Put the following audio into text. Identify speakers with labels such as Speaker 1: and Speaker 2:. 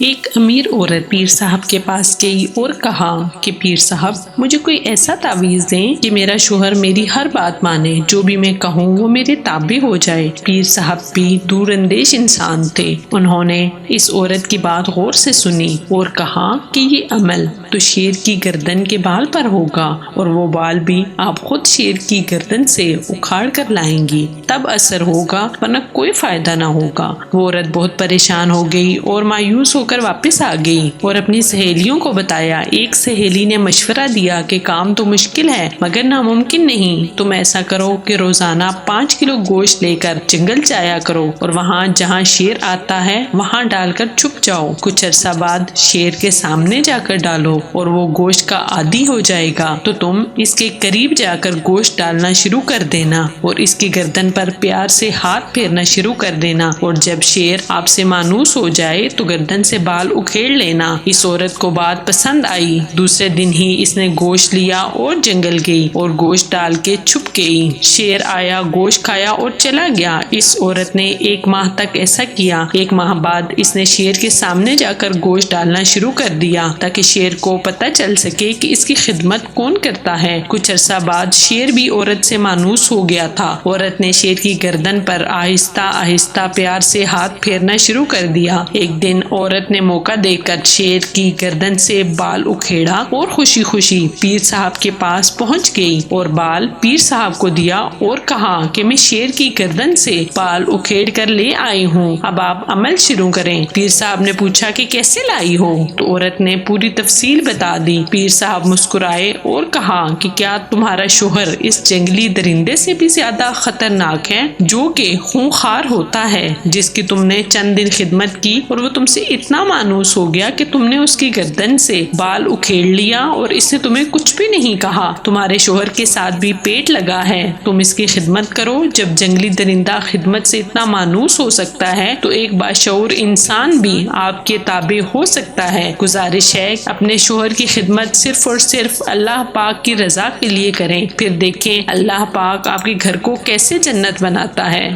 Speaker 1: ایک امیر عورت پیر صاحب کے پاس گئی اور کہا کہ پیر صاحب مجھے کوئی ایسا تعویذ دیں کہ میرا شوہر میری ہر بات مانے، جو بھی میں کہوں وہ میرے تابع ہو جائے۔ پیر صاحب بھی دور اندیش انسان تھے، انہوں نے اس عورت کی بات غور سے سنی اور کہا کہ یہ عمل تو شیر کی گردن کے بال پر ہوگا، اور وہ بال بھی آپ خود شیر کی گردن سے اکھاڑ کر لائیں گی، تب اثر ہوگا، ورنہ کوئی فائدہ نہ ہوگا۔ وہ عورت بہت پریشان ہو گئی اور مایوس ہو کر واپس آ گئی اور اپنی سہیلیوں کو بتایا۔ ایک سہیلی نے مشورہ دیا کہ کام تو مشکل ہے مگر ناممکن نہیں، تم ایسا کرو کہ روزانہ 5 کلو گوشت لے کر جنگل جایا کرو اور وہاں جہاں شیر آتا ہے وہاں ڈال کر چھپ جاؤ۔ کچھ عرصہ بعد شیر کے سامنے جا کر ڈالو اور وہ گوشت کا عادی ہو جائے گا تو تم اس کے قریب جا کر گوشت ڈالنا شروع کر دینا اور اس کی گردن پر پیار سے ہاتھ پھیرنا شروع کر دینا، اور جب شیر آپ سے مانوس ہو جائے تو گردن سے بال اکھیڑ لینا۔ اس عورت کو بات پسند آئی، دوسرے دن ہی اس نے گوشت لیا اور جنگل گئی اور گوشت ڈال کے چھپ گئی۔ شیر آیا، گوشت کھایا اور چلا گیا۔ اس عورت نے 1 ماہ تک ایسا کیا۔ 1 ماہ بعد اس نے شیر کے سامنے جا کر گوشت ڈالنا شروع کر دیا تاکہ شیر کو پتہ چل سکے کہ اس کی خدمت کون کرتا ہے۔ کچھ عرصہ بعد شیر بھی عورت سے مانوس ہو گیا تھا۔ عورت نے شیر کی گردن پر آہستہ آہستہ پیار سے ہاتھ پھیرنا شروع کر دیا۔ ایک دن عورت نے موقع دیکھ کر شیر کی گردن سے بال اکھیڑا اور خوشی خوشی پیر صاحب کے پاس پہنچ گئی اور بال پیر صاحب کو دیا اور کہا کہ میں شیر کی گردن سے بال اکھیڑ کر لے آئی ہوں، اب آپ عمل شروع کریں۔ پیر صاحب نے پوچھا کہ کیسے لائی ہو؟ تو عورت نے پوری تفصیل بتا دی۔ پیر صاحب مسکرائے اور کہا کہ کیا تمہارا شوہر اس جنگلی درندے سے بھی زیادہ خطرناک ہے جو کہ خونخوار ہوتا ہے، جس کی تم نے چند دن خدمت کی اور وہ تم سے اتنا مانوس ہو گیا کہ تم نے اس کی گردن سے بال اکھیڑ لیا اور اس نے تمہیں کچھ بھی نہیں کہا؟ تمہارے شوہر کے ساتھ بھی پیٹ لگا ہے، تم اس کی خدمت کرو۔ جب جنگلی درندہ خدمت سے اتنا مانوس ہو سکتا ہے تو ایک باشعور انسان بھی آپ کے تابع ہو سکتا ہے۔ گزارش ہے اپنے شوہر کی خدمت صرف اور صرف اللہ پاک کی رضا کے لیے کریں، پھر دیکھیں اللہ پاک آپ کے گھر کو کیسے جنت بناتا ہے۔